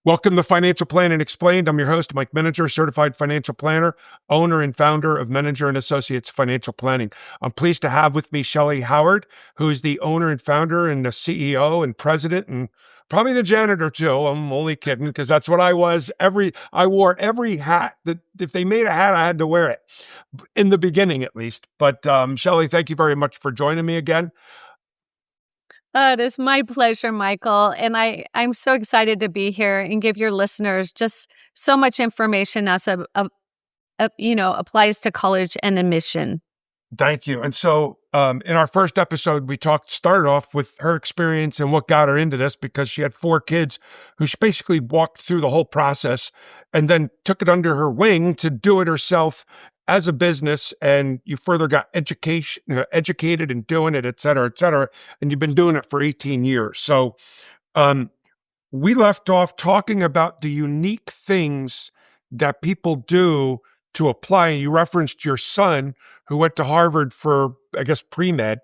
Welcome to Financial Planning Explained. I'm your host, Mike Menninger, certified financial planner, owner and founder of Menninger and Associates Financial Planning. I'm pleased to have with me Shellee Howard, who is the owner and founder and the CEO and president and probably the janitor too. I'm only kidding because that's what I was. I wore every hat that if they made a hat, I had to wear it in the beginning at least. But Shelley, thank you very much for joining me again. It is my pleasure, Michael. And I'm so excited to be here and give your listeners just so much information as applies to college and admission. Thank you. And so in our first episode, we started off with her experience and what got her into this because she had 4 kids who she basically walked through the whole process and then took it under her wing to do it herself as a business. And you further got educated in doing it, et cetera, and you've been doing it for 18 years. So we left off talking about the unique things that people do to apply. You referenced your son who went to Harvard for, I guess, pre-med,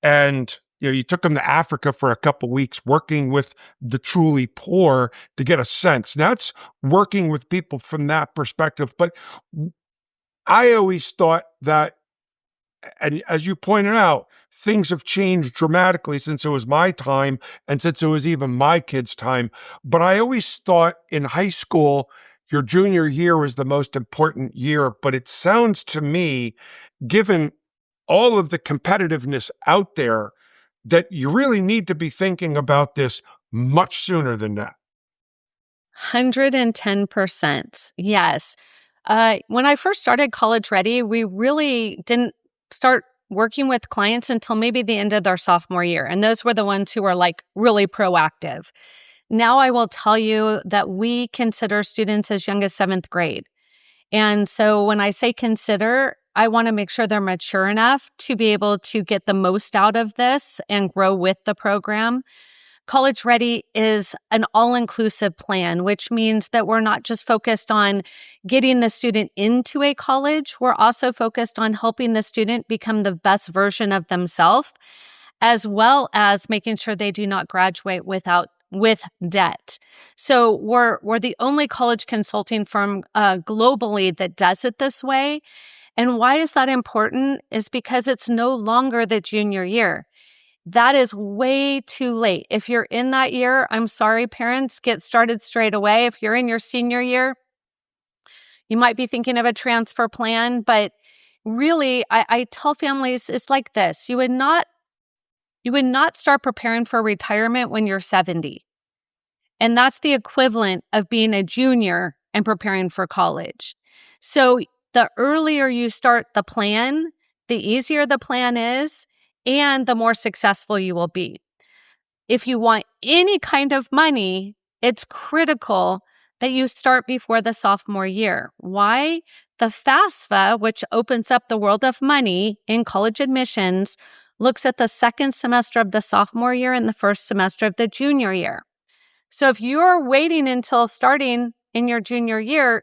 and you took him to Africa for a couple of weeks working with the truly poor to get a sense. Now, that's working with people from that perspective. But I always thought that, and as you pointed out, things have changed dramatically since it was my time and since it was even my kids' time. But I always thought in high school, your junior year was the most important year. But it sounds to me, given all of the competitiveness out there, that you really need to be thinking about this much sooner than that. 110%. Yes. When I first started College Ready, we really didn't start working with clients until maybe the end of their sophomore year. And those were the ones who were like really proactive. Now I will tell you that we consider students as young as 7th grade. And so when I say consider, I want to make sure they're mature enough to be able to get the most out of this and grow with the program. College Ready is an all-inclusive plan, which means that we're not just focused on getting the student into a college. We're also focused on helping the student become the best version of themselves, as well as making sure they do not graduate with debt. So we're the only college consulting firm globally that does it this way. And why is that important? Is because it's no longer the junior year. That is way too late. If you're in that year, I'm sorry, parents, get started straight away. If you're in your senior year, you might be thinking of a transfer plan, but really, I tell families it's like this. You would not start preparing for retirement when you're 70. And that's the equivalent of being a junior and preparing for college. So the earlier you start the plan, the easier the plan is, and the more successful you will be. If you want any kind of money, it's critical that you start before the sophomore year. Why? The FAFSA, which opens up the world of money in college admissions, looks at the second semester of the sophomore year and the first semester of the junior year. So if you're waiting until starting in your junior year,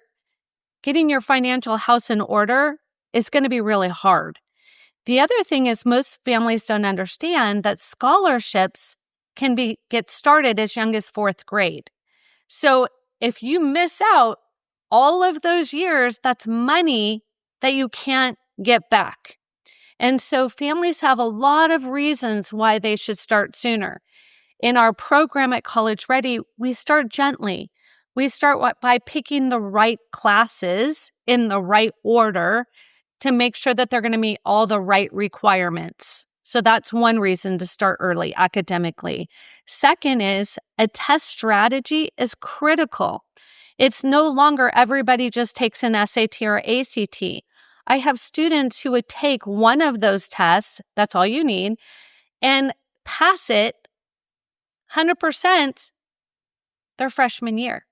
getting your financial house in order is going to be really hard. The other thing is most families don't understand that scholarships can get started as young as 4th grade. So if you miss out all of those years, that's money that you can't get back. And so families have a lot of reasons why they should start sooner. In our program at College Ready, we start gently. We start by picking the right classes in the right order to make sure that they're going to meet all the right requirements. So that's one reason to start early academically. Second is a test strategy is critical. It's no longer everybody just takes an SAT or ACT. I have students who would take one of those tests, that's all you need, and pass it 100% their freshman year.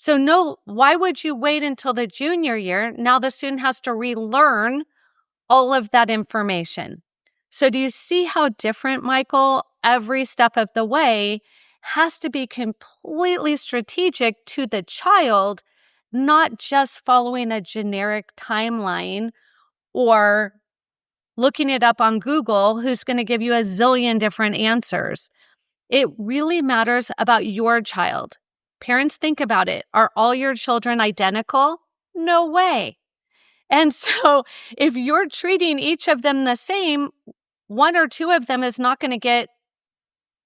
So why would you wait until the junior year? Now the student has to relearn all of that information. So do you see how different, Michael? Every step of the way has to be completely strategic to the child, not just following a generic timeline or looking it up on Google, who's going to give you a zillion different answers. It really matters about your child. Parents, think about it. Are all your children identical? No way. And so if you're treating each of them the same, one or two of them is not going to get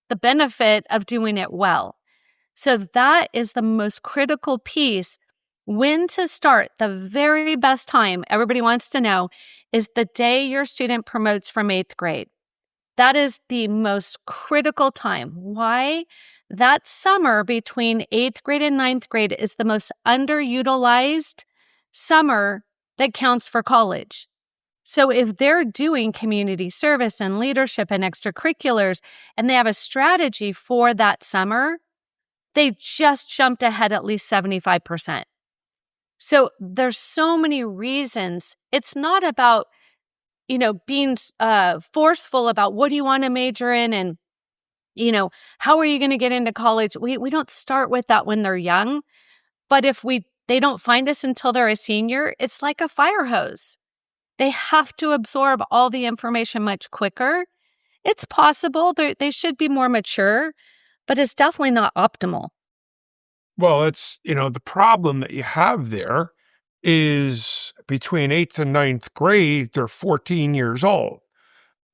the benefit of doing it well. So that is the most critical piece. When to start, the very best time, everybody wants to know, is the day your student promotes from 8th grade. That is the most critical time. Why? That summer between 8th grade and 9th grade is the most underutilized summer that counts for college. So if they're doing community service and leadership and extracurriculars, and they have a strategy for that summer, they just jumped ahead at least 75%. So there's so many reasons. It's not about, being forceful about what do you want to major in and, how are you going to get into college? We don't start with that when they're young. But if they don't find us until they're a senior, it's like a fire hose. They have to absorb all the information much quicker. It's possible they should be more mature, but it's definitely not optimal. Well, it's, the problem that you have there is between 8th and 9th grade, they're 14 years old.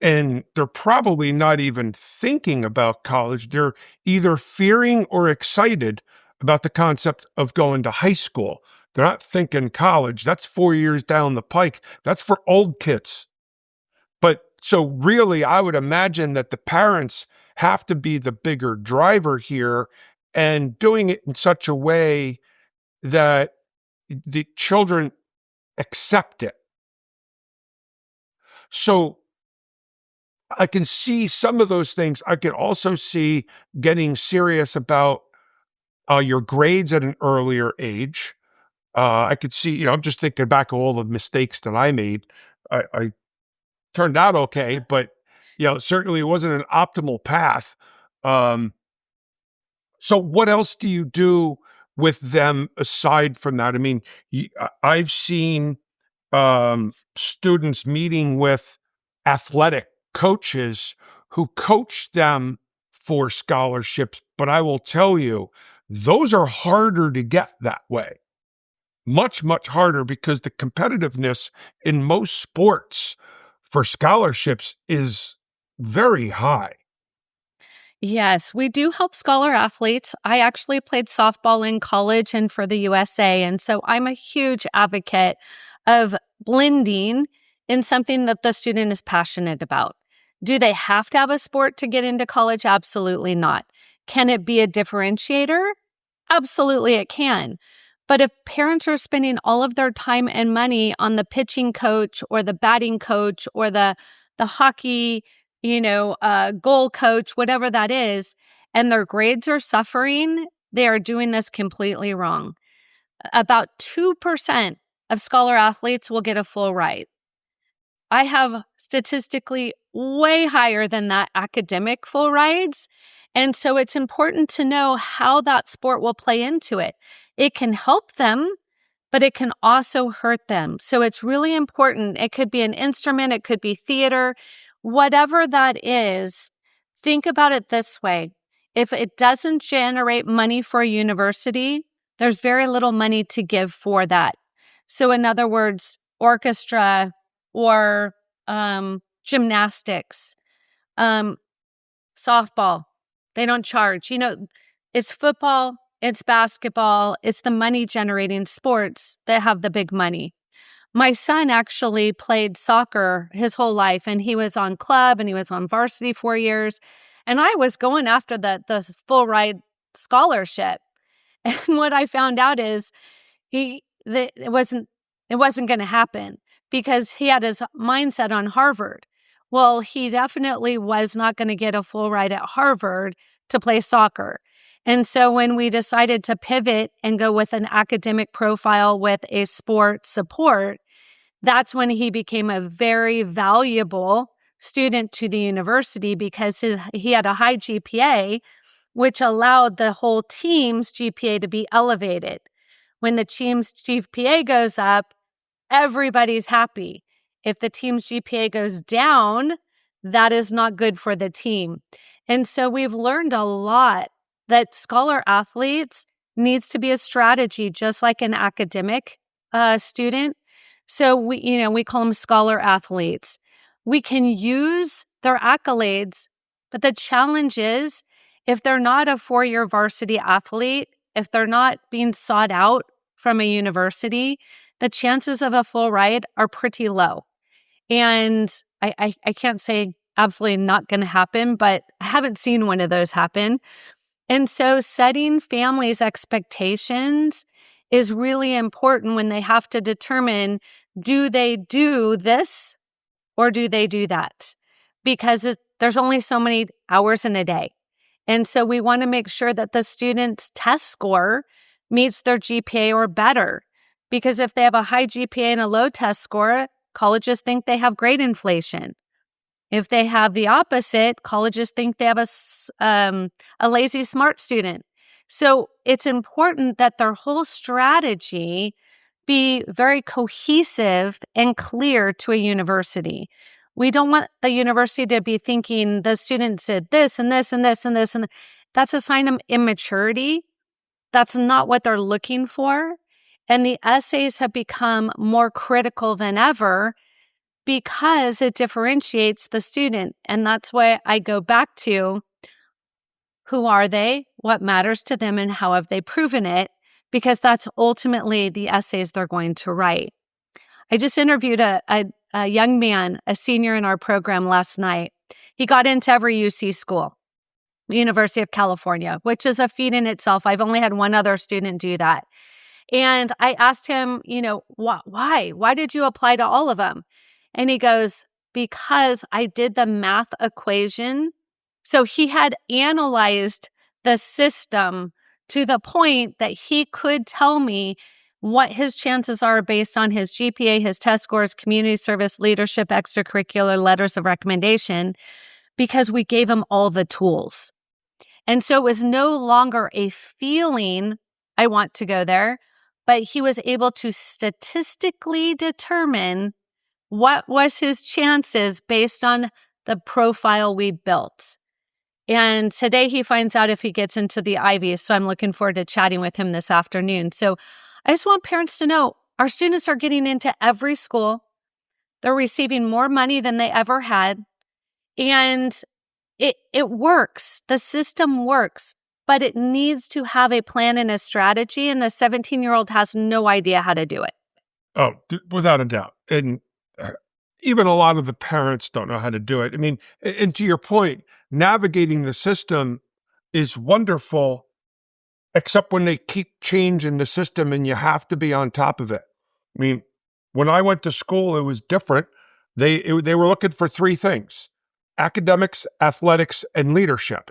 And they're probably not even thinking about college. They're either fearing or excited about the concept of going to high school. They're not thinking college. That's 4 years down the pike. That's for old kids. But so really, I would imagine that the parents have to be the bigger driver here and doing it in such a way that the children accept it. So I can see some of those things. I can also see getting serious about your grades at an earlier age. I could see, I'm just thinking back of all the mistakes that I made. I turned out okay, but certainly it wasn't an optimal path. So what else do you do with them aside from that? I mean, I've seen students meeting with athletic coaches who coach them for scholarships, but I will tell you, those are harder to get that way. Much, much harder because the competitiveness in most sports for scholarships is very high. Yes, we do help scholar athletes. I actually played softball in college and for the USA, and so I'm a huge advocate of blending in something that the student is passionate about. Do they have to have a sport to get into college? Absolutely not. Can it be a differentiator? Absolutely it can. But if parents are spending all of their time and money on the pitching coach or the batting coach or the hockey, goal coach, whatever that is, and their grades are suffering, they are doing this completely wrong. About 2% of scholar athletes will get a full ride. I have statistically way higher than that academic full rides. And so it's important to know how that sport will play into it. It can help them, but it can also hurt them. So it's really important. It could be an instrument, it could be theater, whatever that is. Think about it this way. If it doesn't generate money for a university, there's very little money to give for that. So in other words, orchestra or gymnastics, softball, they don't charge. It's football, it's basketball, it's the money-generating sports that have the big money. My son actually played soccer his whole life, and he was on club and he was on varsity 4 years. And I was going after the full ride scholarship. And what I found out is it wasn't going to happen because he had his mindset on Harvard. Well, he definitely was not going to get a full ride at Harvard to play soccer. And so when we decided to pivot and go with an academic profile with a sport support, that's when he became a very valuable student to the university because he had a high GPA, which allowed the whole team's GPA to be elevated. When the team's GPA goes up, everybody's happy. If the team's GPA goes down, that is not good for the team. And so we've learned a lot that scholar athletes needs to be a strategy, just like an academic student. So we call them scholar athletes. We can use their accolades, but the challenge is if they're not a 4-year varsity athlete, if they're not being sought out from a university, the chances of a full ride are pretty low. And I can't say absolutely not going to happen, but I haven't seen one of those happen. And so setting families' expectations is really important when they have to determine, do they do this or do they do that? Because there's only so many hours in a day. And so we want to make sure that the student's test score meets their GPA or better. Because if they have a high GPA and a low test score, colleges think they have grade inflation. If they have the opposite, colleges think they have a lazy smart student. So it's important that their whole strategy be very cohesive and clear to a university. We don't want the university to be thinking the students did this and this and this and this. And that's a sign of immaturity. That's not what they're looking for. And the essays have become more critical than ever because it differentiates the student. And that's why I go back to, who are they, what matters to them, and how have they proven it? Because that's ultimately the essays they're going to write. I just interviewed a young man, a senior in our program last night. He got into every UC school, University of California, which is a feat in itself. I've only had one other student do that. And I asked him, why? Why did you apply to all of them? And he goes, because I did the math equation. So he had analyzed the system to the point that he could tell me what his chances are based on his GPA, his test scores, community service, leadership, extracurricular, letters of recommendation, because we gave him all the tools. And so it was no longer a feeling, I want to go there, but he was able to statistically determine what was his chances based on the profile we built. And today he finds out if he gets into the Ivies. So I'm looking forward to chatting with him this afternoon. So I just want parents to know our students are getting into every school. They're receiving more money than they ever had. And it works. The system works, but it needs to have a plan and a strategy. And the 17-year-old has no idea how to do it. Oh, without a doubt. And even a lot of the parents don't know how to do it. I mean, and to your point, navigating the system is wonderful, except when they keep changing the system and you have to be on top of it. I mean, when I went to school, it was different. They were looking for 3 things: academics, athletics, and leadership.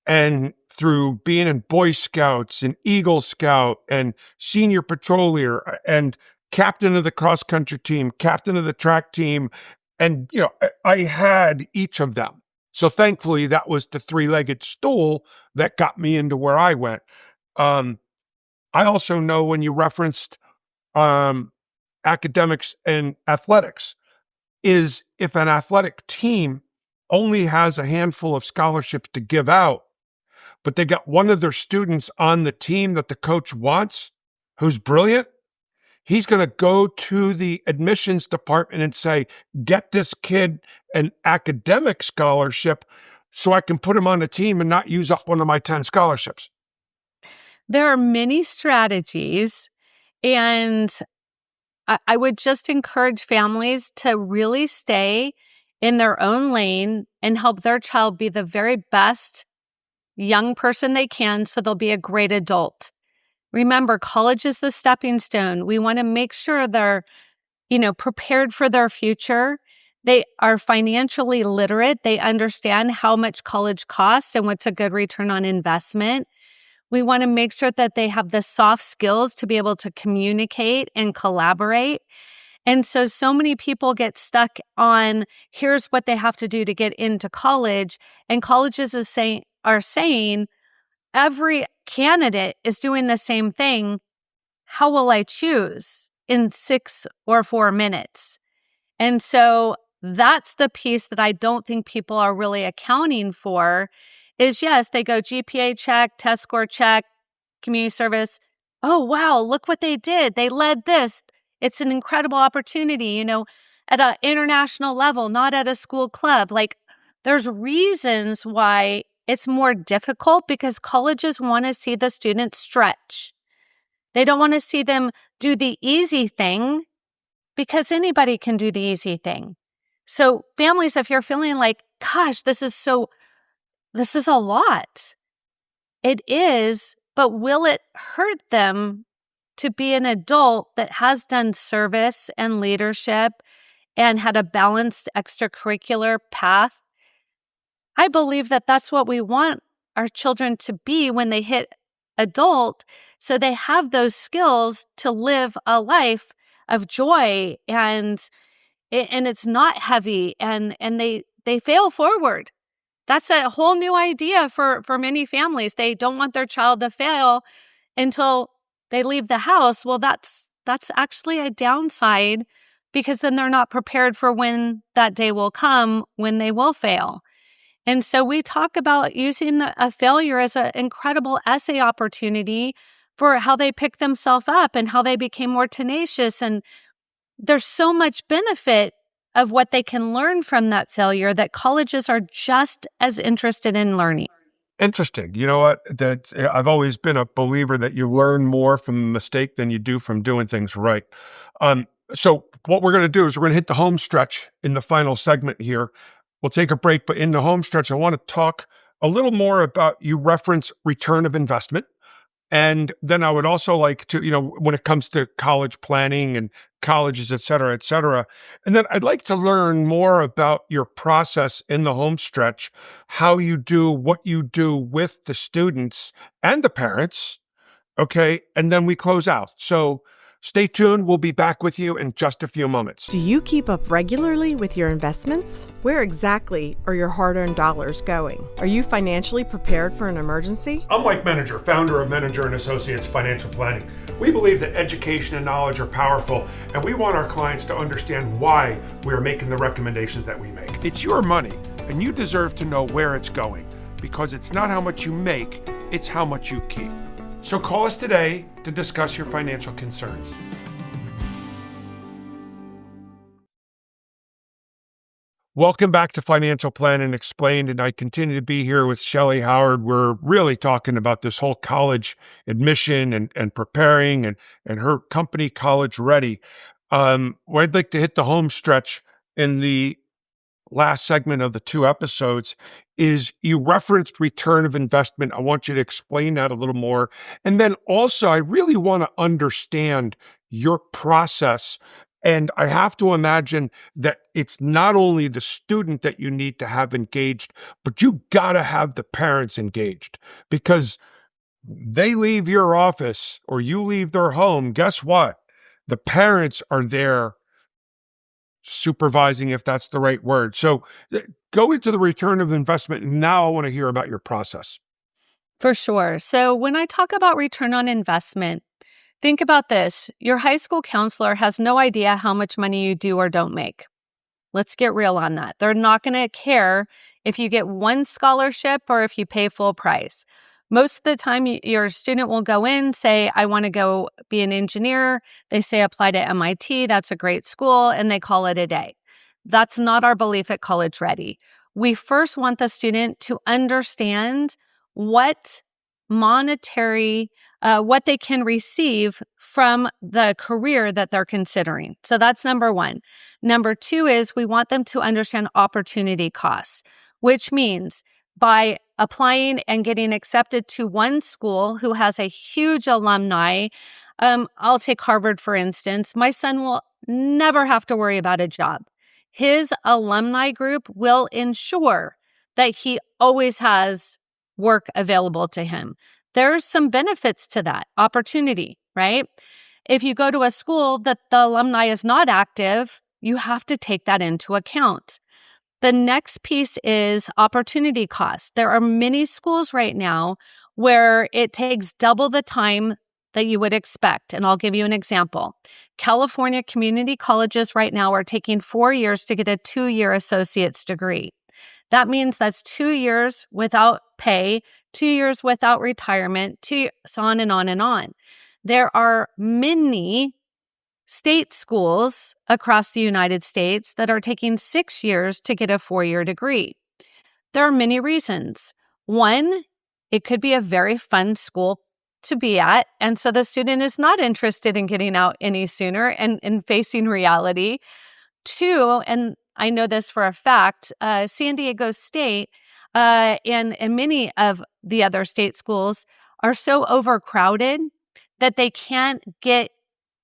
And through being in Boy Scouts and Eagle Scout and senior patrolier and captain of the cross-country team, captain of the track team, and I had each of them. So thankfully, that was the 3-legged stool that got me into where I went. I also know when you referenced academics and athletics, is if an athletic team only has a handful of scholarships to give out, but they got one of their students on the team that the coach wants, who's brilliant, he's going to go to the admissions department and say, get this kid an academic scholarship so I can put him on the team and not use up one of my 10 scholarships. There are many strategies, and I would just encourage families to really stay in their own lane and help their child be the very best young person they can so they'll be a great adult. Remember, college is the stepping stone. We want to make sure they're, prepared for their future. They are financially literate. They understand how much college costs and what's a good return on investment. We want to make sure that they have the soft skills to be able to communicate and collaborate. And so many people get stuck on, here's what they have to do to get into college. And colleges are saying, every candidate is doing the same thing. How will I choose in 6 or 4 minutes? And so that's the piece that I don't think people are really accounting for is, yes, they go GPA check, test score check, community service. Oh, wow, look what they did. They led this. It's an incredible opportunity, at an international level, not at a school club. Like, there's reasons why it's more difficult because colleges want to see the students stretch. They don't want to see them do the easy thing because anybody can do the easy thing. So families, if you're feeling like, gosh, this is a lot. It is, but will it hurt them to be an adult that has done service and leadership and had a balanced extracurricular path? I believe that that's what we want our children to be when they hit adult, so they have those skills to live a life of joy and it's not heavy and they fail forward. That's a whole new idea for many families. They don't want their child to fail until they leave the house. Well, that's actually a downside because then they're not prepared for when that day will come when they will fail. And so we talk about using a failure as an incredible essay opportunity for how they pick themselves up and how they became more tenacious. And there's so much benefit of what they can learn from that failure that colleges are just as interested in learning. Interesting. You know what? I've always been a believer that you learn more from a mistake than you do from doing things right. So what we're going to do is we're going to hit the home stretch in the final segment here. We'll take a break, but in the home stretch, I want to talk a little more about, you reference return of investment. And then I would also like to, when it comes to college planning and colleges, et cetera, et cetera. And then I'd like to learn more about your process in the home stretch, how you do what you do with the students and the parents. Okay. And then we close out. So stay tuned. We'll be back with you in just a few moments. Do you keep up regularly with your investments? Where exactly are your hard-earned dollars going? Are you financially prepared for an emergency? I'm Mike Menninger, founder of Menninger & Associates Financial Planning. We believe that education and knowledge are powerful, and we want our clients to understand why we are making the recommendations that we make. It's your money, and you deserve to know where it's going, because it's not how much you make, it's how much you keep. So call us today to discuss your financial concerns. Welcome back to Financial Planning Explained, and I continue to be here with Shellee Howard. We're really talking about this whole college admission and preparing and her company, College Ready. I'd like to hit the home stretch in the last segment of the 2 episodes is you referenced return of investment. I want you to explain that a little more. And then also, I really want to understand your process. And I have to imagine that it's not only the student that you need to have engaged, but you got to have the parents engaged, because they leave your office or you leave their home. Guess what? The parents are there supervising, if that's the right word. So go into the return of investment. Now I want to hear about your process. For sure. So when I talk about return on investment, think about this. Your high school counselor has no idea how much money you do or don't make. Let's get real on that. They're not going to care if you get one scholarship or if you pay full price. Most of the time, your student will go in, say, I want to go be an engineer. They say, apply to MIT. That's a great school. And they call it a day. That's not our belief at College Ready. We first want the student to understand what monetary, what they can receive from the career that they're considering. So that's number one. Number two is we want them to understand opportunity costs, which means by applying and getting accepted to one school who has a huge alumni, I'll take Harvard, for instance, my son will never have to worry about a job. His alumni group will ensure that he always has work available to him. There's some benefits to that opportunity, right? If you go to a school that the alumni is not active, you have to take that into account. The next piece is opportunity cost. There are many schools right now where it takes double the time that you would expect. And I'll give you an example. California community colleges right now are taking 4 years to get a 2-year associate's degree. That means that's 2 years without pay, 2 years without retirement, so on and on and on. There are many state schools across the United States that are taking 6 years to get a 4-year degree. There are many reasons. One, it could be a very fun school to be at, and so the student is not interested in getting out any sooner and facing reality. Two, and I know this for a fact, San Diego State and many of the other state schools are so overcrowded that they can't get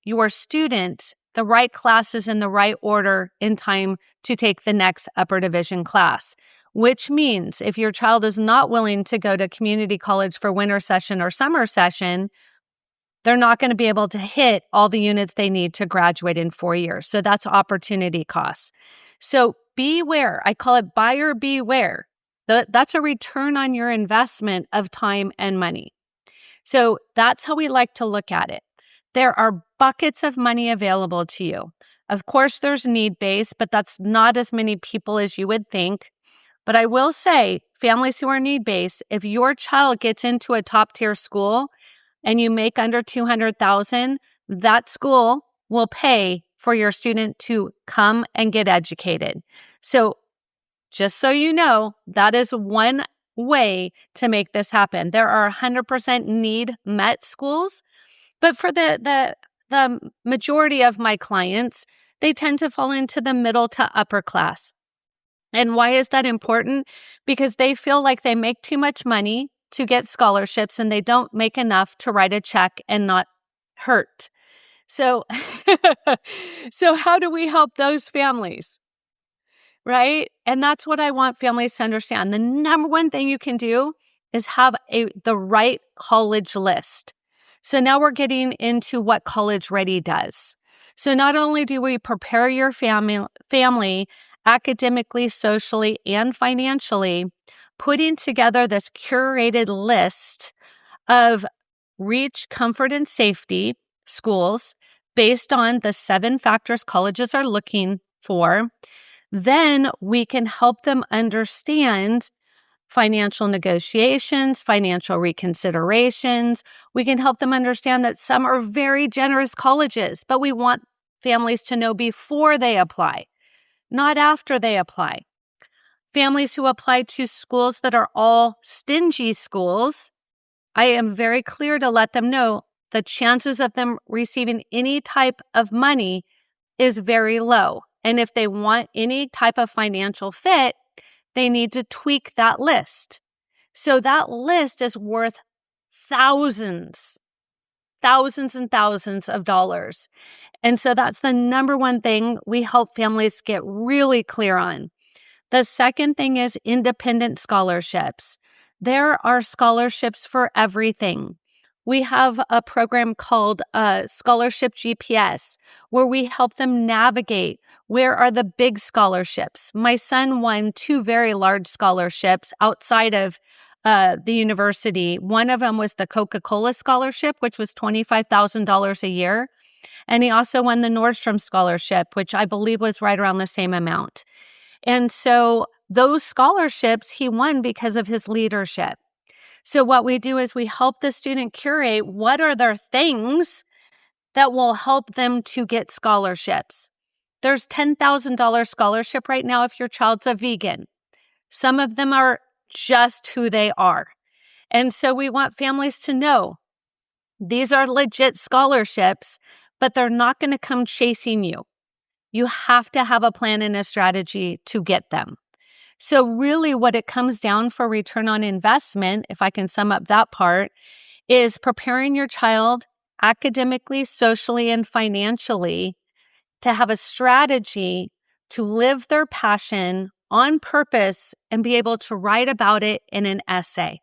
your student the right classes in the right order in time to take the next upper division class, which means if your child is not willing to go to community college for winter session or summer session, they're not going to be able to hit all the units they need to graduate in 4 years. So that's opportunity costs. So beware. I call it buyer beware. That's a return on your investment of time and money. So that's how we like to look at it. There are buckets of money available to you. Of course, there's need-based, but that's not as many people as you would think. But I will say, families who are need-based, if your child gets into a top-tier school and you make under $200,000, that school will pay for your student to come and get educated. So just so you know, that is one way to make this happen. There are 100% need-met schools, but for the majority of my clients, they tend to fall into the middle to upper class. And why is that important? Because they feel like they make too much money to get scholarships and they don't make enough to write a check and not hurt. So, so how do we help those families? Right? And that's what I want families to understand. The number one thing you can do is have the right college list. So now we're getting into what College Ready does. So not only do we prepare your family academically, socially, and financially, putting together this curated list of reach, comfort, and safety schools based on the 7 factors colleges are looking for, then we can help them understand financial negotiations, financial reconsiderations. We can help them understand that some are very generous colleges, but we want families to know before they apply, not after they apply. Families who apply to schools that are all stingy schools, I am very clear to let them know the chances of them receiving any type of money is very low. And if they want any type of financial fit, they need to tweak that list. So that list is worth thousands and thousands of dollars. And so that's the number one thing we help families get really clear on. The second thing is independent scholarships. There are scholarships for everything. We have a program called Scholarship GPS, where we help them navigate where are the big scholarships. My son won 2 very large scholarships outside of the university. One of them was the Coca-Cola scholarship, which was $25,000 a year. And he also won the Nordstrom scholarship, which I believe was right around the same amount. And so those scholarships he won because of his leadership. So what we do is we help the student curate what are their things that will help them to get scholarships. There's $10,000 scholarship right now if your child's a vegan. Some of them are just who they are. And so we want families to know these are legit scholarships, but they're not going to come chasing you. You have to have a plan and a strategy to get them. So really what it comes down for return on investment, if I can sum up that part, is preparing your child academically, socially, and financially to have a strategy to live their passion on purpose and be able to write about it in an essay.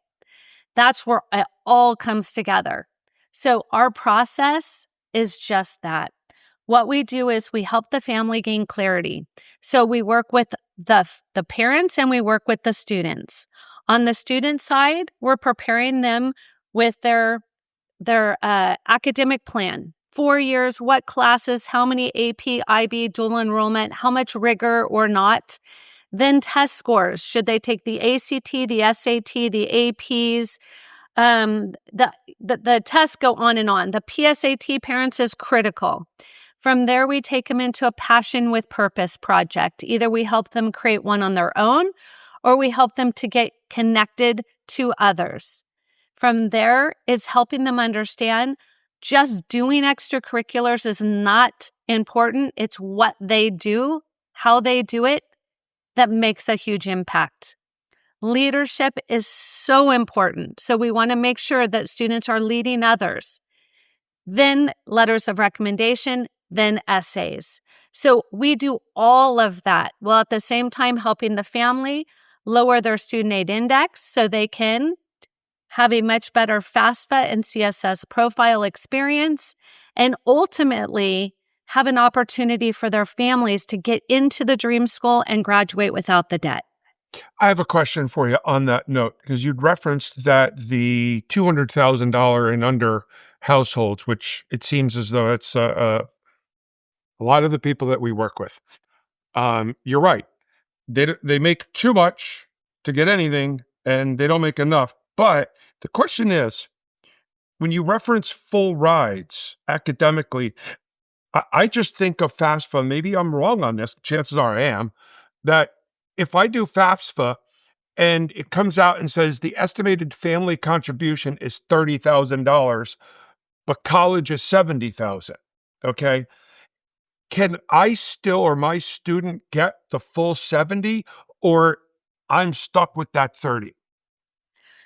That's where it all comes together. So our process is just that. What we do is we help the family gain clarity. So we work with the parents and we work with the students. On the student side, we're preparing them with their academic plan. 4 years, what classes, how many AP, IB, dual enrollment, how much rigor or not. Then test scores. Should they take the ACT, the SAT, the APs? The tests go on and on. The PSAT parents is critical. From there, we take them into a Passion with Purpose project. Either we help them create one on their own, or we help them to get connected to others. From there, it's helping them understand just doing extracurriculars is not important. It's what they do, how they do it, that makes a huge impact. Leadership is so important. So we want to make sure that students are leading others. Then letters of recommendation, then essays. So we do all of that while at the same time helping the family lower their student aid index so they can have a much better FAFSA and CSS profile experience, and ultimately have an opportunity for their families to get into the dream school and graduate without the debt. I have a question for you on that note, because you'd referenced that the $200,000 and under households, which it seems as though it's a lot of the people that we work with. You're right. They make too much to get anything, and they don't make enough. But the question is, when you reference full rides academically, I just think of FAFSA, maybe I'm wrong on this, chances are I am, that if I do FAFSA and it comes out and says the estimated family contribution is $30,000, but college is $70,000, okay? Can I still, or my student, get the full 70, or I'm stuck with that 30?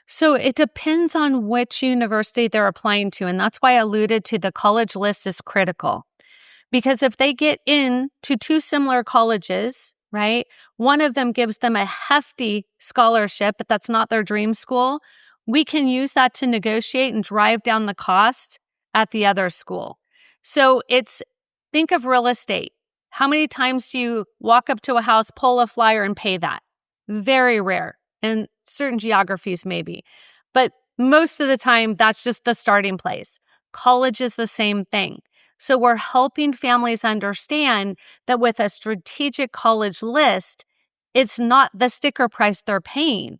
So it depends on which university they're applying to. And that's why I alluded to the college list is critical. Because if they get into two similar colleges, right, one of them gives them a hefty scholarship, but that's not their dream school, we can use that to negotiate and drive down the cost at the other school. So think of real estate. How many times do you walk up to a house, pull a flyer, and pay that? Very rare. In certain geographies, maybe. But most of the time, that's just the starting place. College is the same thing. So we're helping families understand that with a strategic college list, it's not the sticker price they're paying.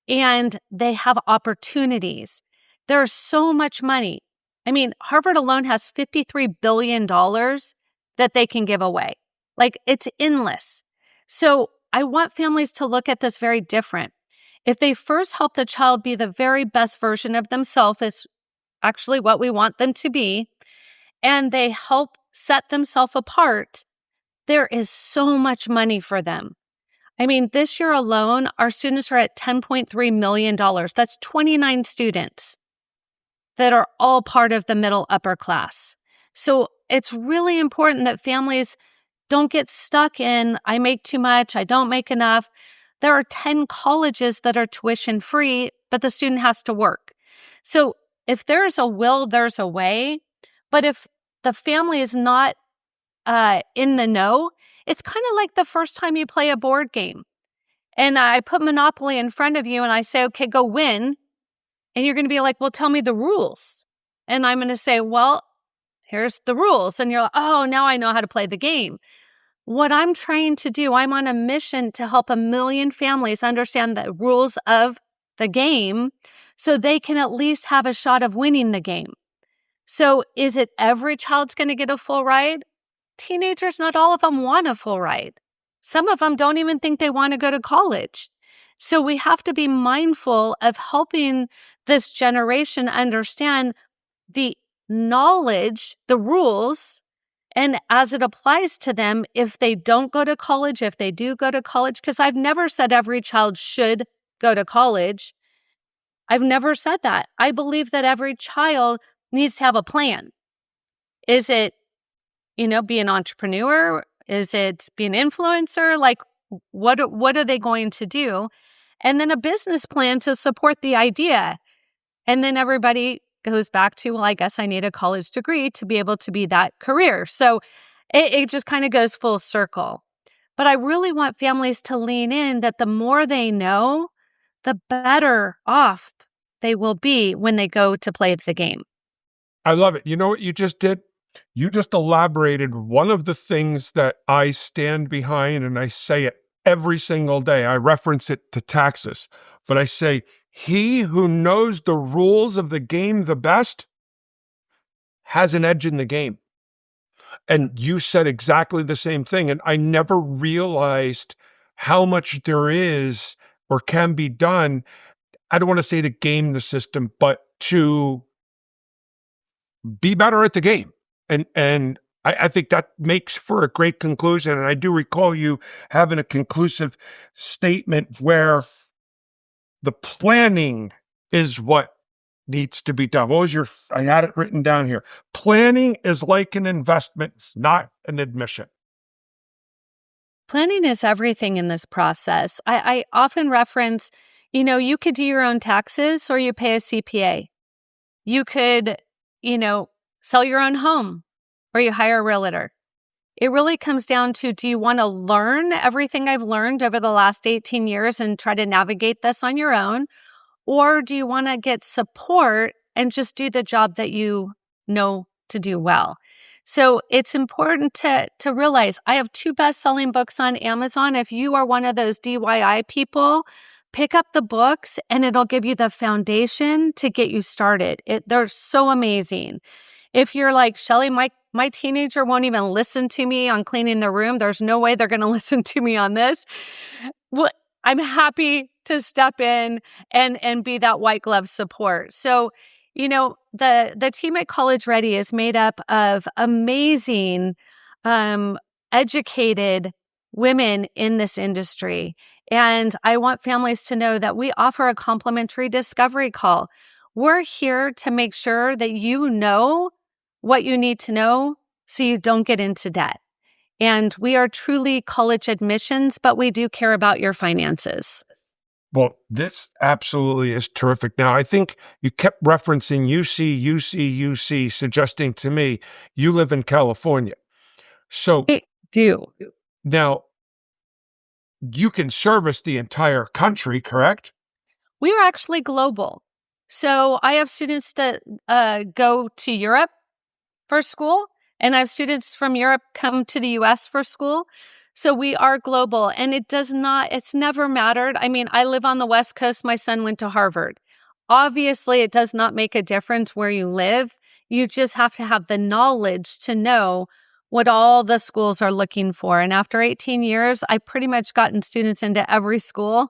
And they have opportunities. There's so much money. I mean, Harvard alone has $53 billion that they can give away. Like, it's endless. So I want families to look at this very different. If they first help the child be the very best version of themselves, it's actually what we want them to be, and they help set themselves apart, there is so much money for them. I mean, this year alone, our students are at $10.3 million. That's 29 students that are all part of the middle upper class. So it's really important that families don't get stuck in, I make too much, I don't make enough. There are 10 colleges that are tuition free, but the student has to work. So if there's a will, there's a way. But if the family is not in the know, it's kind of like the first time you play a board game. And I put Monopoly in front of you and I say, okay, go win. And you're going to be like, well, tell me the rules. And I'm going to say, well, here's the rules. And you're like, oh, now I know how to play the game. What I'm trying to do, I'm on a mission to help 1 million families understand the rules of the game so they can at least have a shot of winning the game. So is it every child's going to get a full ride? Teenagers, not all of them want a full ride. Some of them don't even think they want to go to college. So we have to be mindful of helping this generation understand the knowledge, the rules, and as it applies to them, if they don't go to college, if they do go to college, because I've never said every child should go to college. I've never said that. I believe that every child needs to have a plan. Is it, be an entrepreneur? Is it be an influencer? Like, what are they going to do? And then a business plan to support the idea. And then everybody goes back to, well, I guess I need a college degree to be able to be that career. So it just kind of goes full circle. But I really want families to lean in that the more they know, the better off they will be when they go to play the game. I love it. You know what you just did? You just elaborated one of the things that I stand behind, and I say it every single day. I reference it to taxes, but I say, he who knows the rules of the game the best has an edge in the game. And you said exactly the same thing. And I never realized how much there is or can be done. I don't want to say to game the system, but to be better at the game. And I think that makes for a great conclusion. And I do recall you having a conclusive statement where the planning is what needs to be done. What was I had it written down here. Planning is like an investment, it's not an admission. Planning is everything in this process. I often reference, you could do your own taxes or you pay a CPA. You could, sell your own home or you hire a realtor. It really comes down to, do you want to learn everything I've learned over the last 18 years and try to navigate this on your own? Or do you want to get support and just do the job that you know to do well? So it's important to realize I have 2 best-selling books on Amazon. If you are one of those DIY people, pick up the books and it'll give you the foundation to get you started. They're so amazing. If you're like, Shelley, my teenager won't even listen to me on cleaning the room, there's no way they're going to listen to me on this. Well, I'm happy to step in and be that white glove support. So, the team at College Ready is made up of amazing, educated women in this industry. And I want families to know that we offer a complimentary discovery call. We're here to make sure that you know what you need to know so you don't get into debt. And we are truly college admissions, but we do care about your finances. Well, this absolutely is terrific. Now, I think you kept referencing UC, suggesting to me you live in California. So I do. Now, you can service the entire country, correct? We are actually global. So I have students that go to Europe for school, and I have students from Europe come to the US for school. So we are global, and it's never mattered. I mean, I live on the West Coast. My son went to Harvard. Obviously, it does not make a difference where you live. You just have to have the knowledge to know what all the schools are looking for. And after 18 years, I've pretty much gotten students into every school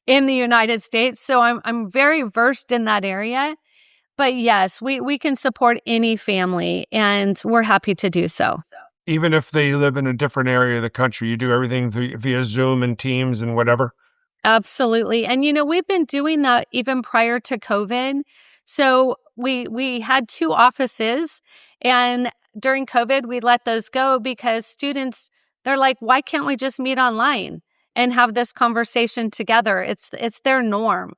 in the United States. So I'm very versed in that area. But yes, we can support any family, and we're happy to do so. Even if they live in a different area of the country, you do everything via Zoom and Teams and whatever? Absolutely. And, we've been doing that even prior to COVID. So we had 2 offices, and during COVID, we let those go because students, they're like, why can't we just meet online and have this conversation together? It's their norm.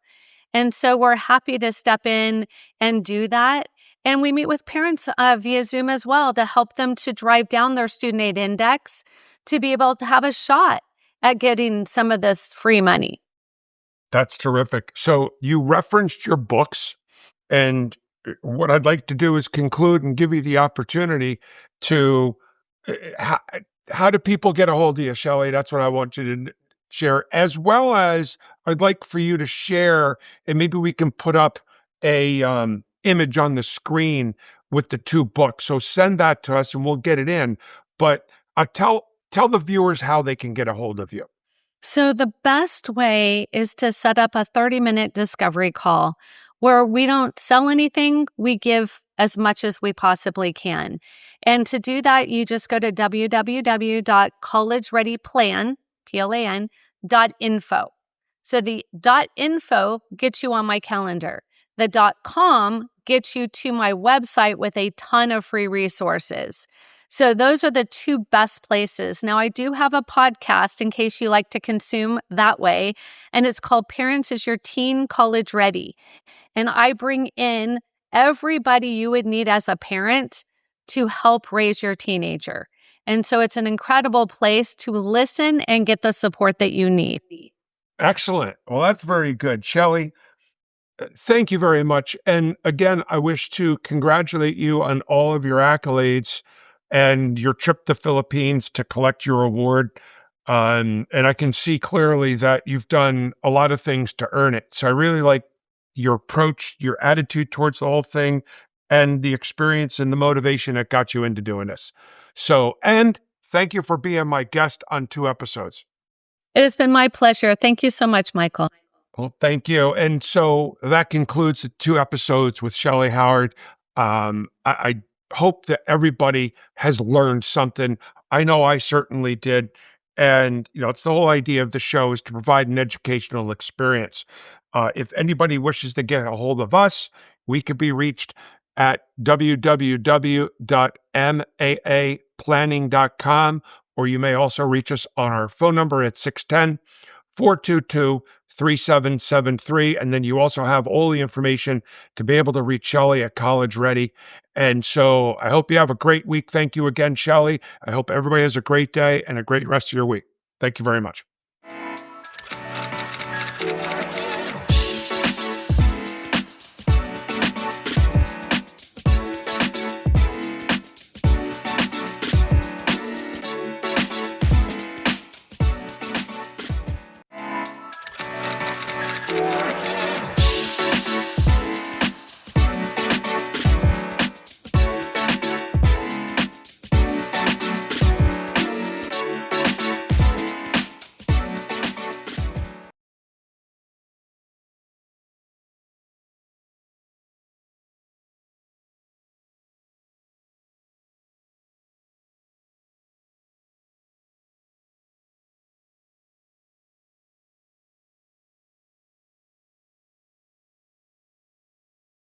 And so we're happy to step in and do that. And we meet with parents via Zoom as well to help them to drive down their student aid index to be able to have a shot at getting some of this free money. That's terrific. So you referenced your books, and what I'd like to do is conclude and give you the opportunity to, how do people get a hold of you, Shelley? That's what I want you to share, as well as I'd like for you to share, and maybe we can put up a image on the screen with the 2 books. So send that to us and we'll get it in. But tell the viewers how they can get a hold of you. So the best way is to set up a 30-minute discovery call where we don't sell anything. We give as much as we possibly can. And to do that, you just go to www.collegereadyplan.info. So the .info gets you on my calendar. The .com gets you to my website with a ton of free resources. So those are the 2 best places. Now, I do have a podcast in case you like to consume that way, and it's called Parents Is Your Teen College Ready? And I bring in everybody you would need as a parent to help raise your teenager. And so it's an incredible place to listen and get the support that you need. Excellent. Well, that's very good. Shelley, thank you very much. And again, I wish to congratulate you on all of your accolades and your trip to the Philippines to collect your award. And I can see clearly that you've done a lot of things to earn it. So I really like your approach, your attitude towards the whole thing, and the experience and the motivation that got you into doing this. So, and thank you for being my guest on 2 episodes. It has been my pleasure. Thank you so much, Michael. Well, thank you. And so that concludes the 2 episodes with Shellee Howard. I hope that everybody has learned something. I know I certainly did. And, it's the whole idea of the show is to provide an educational experience. If anybody wishes to get a hold of us, we could be reached at www.maaplanning.com, or you may also reach us on our phone number at 610-422-3773. And then you also have all the information to be able to reach Shelley at College Ready. And so I hope you have a great week. Thank you again, Shelley. I hope everybody has a great day and a great rest of your week. Thank you very much.